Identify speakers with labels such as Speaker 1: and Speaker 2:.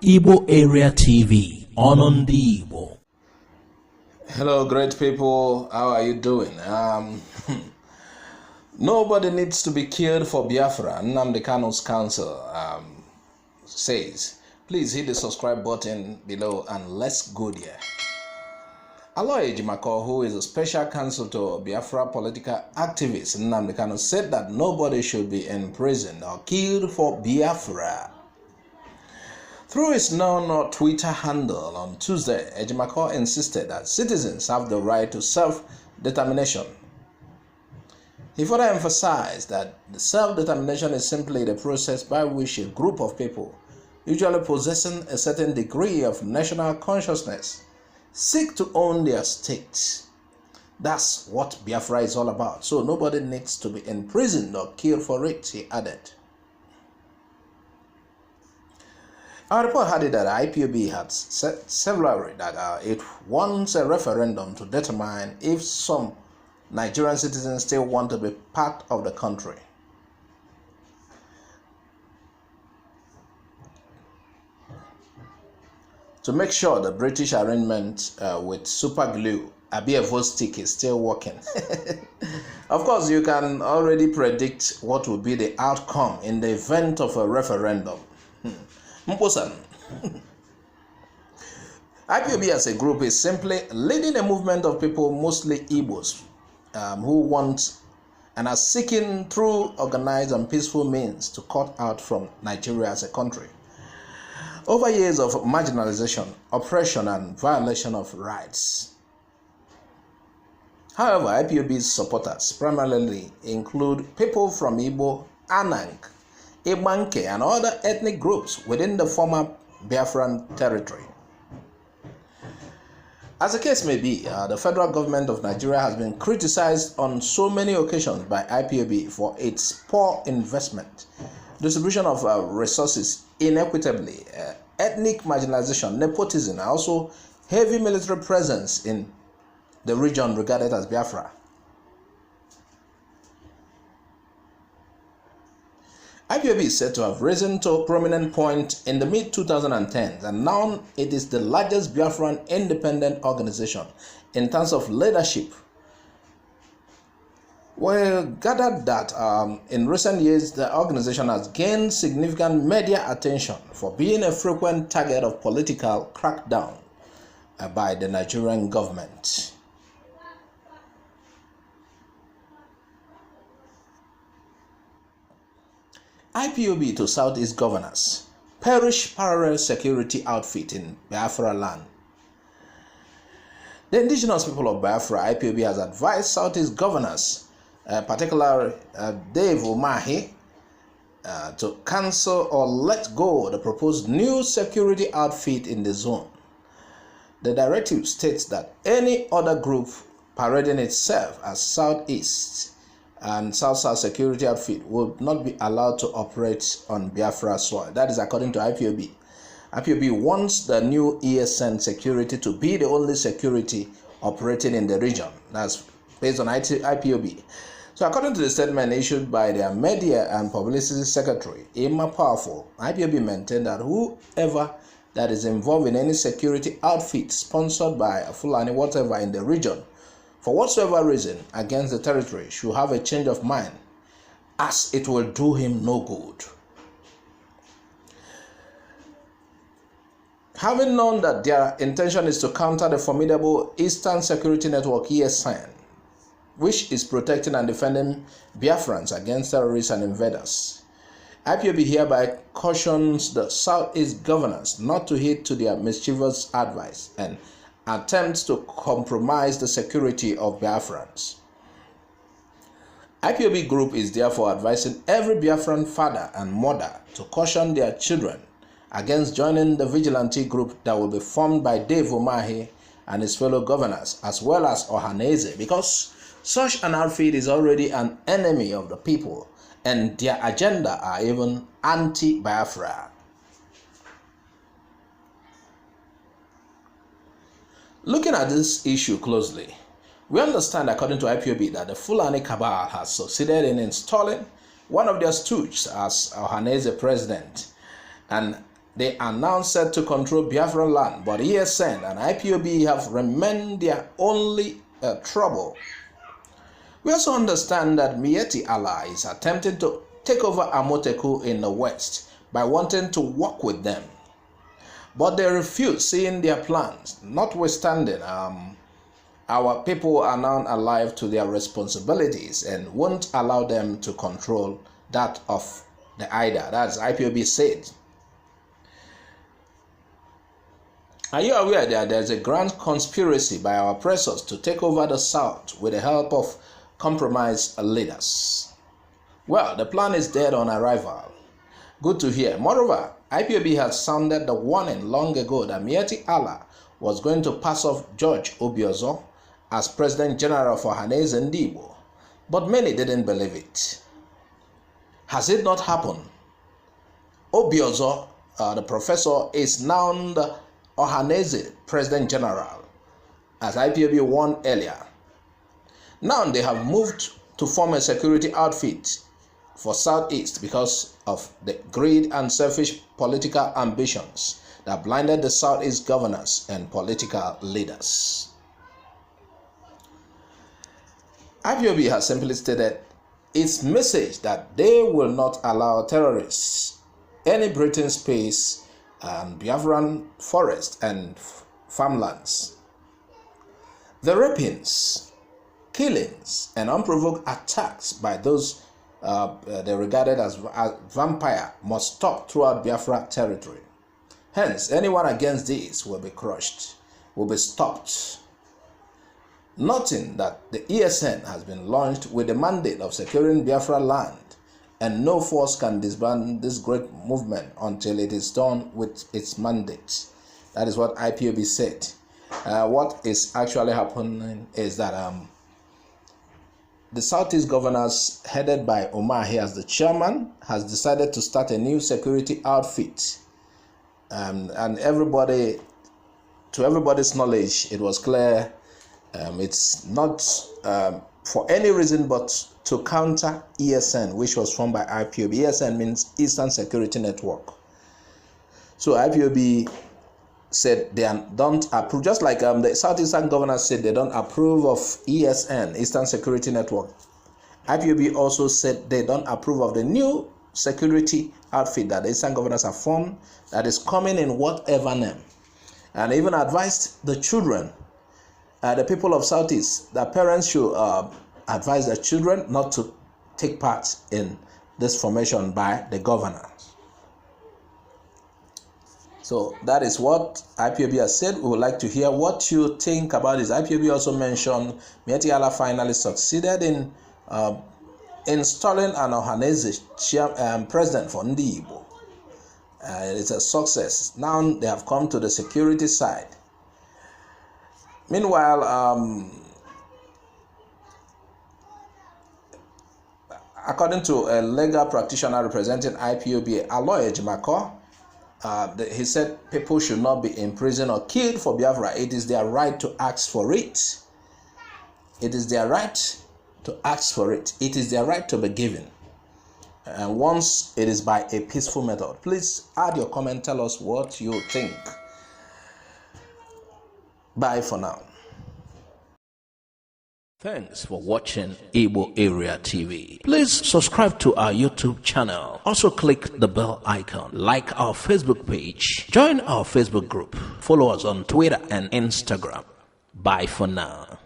Speaker 1: Igbo Area TV on the Igbo.
Speaker 2: Hello, great people. How are you doing? Nobody needs to be killed for Biafra. Nnamdi Kanu's counsel says, please hit the subscribe button below and let's go there. Alloy Ejimakor, who is a special counsel to Biafra political activist Nnamdi Kanu, said that nobody should be imprisoned or killed for Biafra. Through his known Twitter handle on Tuesday, Ejimakor insisted that citizens have the right to self-determination. He further emphasized that the self-determination is simply the process by which a group of people, usually possessing a certain degree of national consciousness, seek to own their states. That's what Biafra is all about. So nobody needs to be imprisoned or killed for it, he added. Our report had it that IPOB had said severally that it wants a referendum to determine if some Nigerian citizens still want to be part of the country. To make sure the British arrangement with super glue, a vote stick, is still working. Of course, you can already predict what will be the outcome in the event of a referendum. IPOB as a group is simply leading a movement of people, mostly Igbos, who want and are seeking through organized and peaceful means to cut out from Nigeria as a country. Over years of marginalization, oppression, and violation of rights. However, IPOB's supporters primarily include people from Igbo, Anang, Ibanke, and other ethnic groups within the former Biafran territory. As the case may be, the federal government of Nigeria has been criticized on so many occasions by IPOB for its poor investment, distribution of resources inequitably, ethnic marginalization, nepotism, and also heavy military presence in the region regarded as Biafra. IPOB is said to have risen to a prominent point in the mid-2010s, and now it is the largest Biafran independent organization in terms of leadership. We gathered that in recent years, the organization has gained significant media attention for being a frequent target of political crackdown by the Nigerian government. IPOB to Southeast governors, perish parallel security outfit in Biafra land. The indigenous people of Biafra, IPOB, has advised Southeast governors, particularly Dave Umahi, to cancel or let go the proposed new security outfit in the zone. The directive states that any other group parading itself as Southeast and South-South security outfit will not be allowed to operate on Biafra soil. That is according to IPOB. IPOB wants the new ESN security to be the only security operating in the region. That's based on IPOB. So according to the statement issued by their media and publicity secretary, Emma Powerful, IPOB maintained that whoever that is involved in any security outfit sponsored by a Fulani whatever in the region, for whatsoever reason, against the territory, should have a change of mind, as it will do him no good. Having known that their intention is to counter the formidable Eastern Security Network ESN, which is protecting and defending Biafrans against terrorists and invaders, IPOB hereby cautions the Southeast governors not to heed to their mischievous advice and attempts to compromise the security of Biafrans. IPOB group is therefore advising every Biafran father and mother to caution their children against joining the vigilante group that will be formed by Dave Umahi and his fellow governors, as well as Ohaneze, because such an outfit is already an enemy of the people and their agenda are even anti-Biafra. Looking at this issue closely, we understand, according to IPOB, that the Fulani cabal has succeeded in installing one of their stooges as Ohaneze president, and they are now set to control Biafran land, but ESN and IPOB have remained their only trouble. We also understand that Miyetti Allah is attempting to take over Amoteku in the west by wanting to work with them. But they refuse seeing their plans. Notwithstanding, our people are now alive to their responsibilities and won't allow them to control that of the IDA. That's IPOB said. Are you aware that there's a grand conspiracy by our oppressors to take over the South with the help of compromised leaders? Well, the plan is dead on arrival. Good to hear. Moreover, IPOB had sounded the warning long ago that Miyetti Allah was going to pass off George Obiozor as President General for Carelessly Igbo, but many didn't believe it. Has it not happened? Obiozor, the professor, is now the Carelessly President General, as IPOB warned earlier. Now they have moved to form a security outfit for Southeast because of the greed and selfish political ambitions that blinded the Southeast governors and political leaders. IPOB has simply stated its message that they will not allow terrorists any breathing space and Biafran forest and farmlands. The rapings, killings, and unprovoked attacks by those they regarded as vampire must stop throughout Biafra territory. Hence, anyone against this will be crushed, will be stopped. Noting that the ESN has been launched with the mandate of securing Biafra land, and no force can disband this great movement until it is done with its mandate. That is what IPOB said. What is actually happening is that the Southeast governors, headed by Umahi as the chairman, has decided to start a new security outfit. And everybody, to everybody's knowledge, it was clear it's not for any reason but to counter ESN, which was formed by IPOB. ESN means Eastern Security Network. So IPOB said they don't approve, just like the Southeastern governors said they don't approve of ESN, Eastern Security Network. IPOB also said they don't approve of the new security outfit that the Eastern governors have formed that is coming in whatever name. And even advised the children, the people of Southeast, that parents should advise their children not to take part in this formation by the governors. So that is what IPOB has said. We would like to hear what you think about this. IPOB also mentioned Miyetti Allah finally succeeded in installing an Carelessly president for Ndi Igbo. It's a success. Now they have come to the security side. Meanwhile, according to a legal practitioner representing IPOB, Alloy Ejimakor, he said people should not be imprisoned or killed for Biafra. It is their right to ask for it. It is their right to ask for it. It is their right to be given. And once it is by a peaceful method. Please add your comment. Tell us what you think. Bye for now.
Speaker 1: Thanks for watching Igbo Area TV. Please subscribe to our YouTube channel. Also click the bell icon. Like our Facebook page. Join our Facebook group. Follow us on Twitter and Instagram. Bye for now.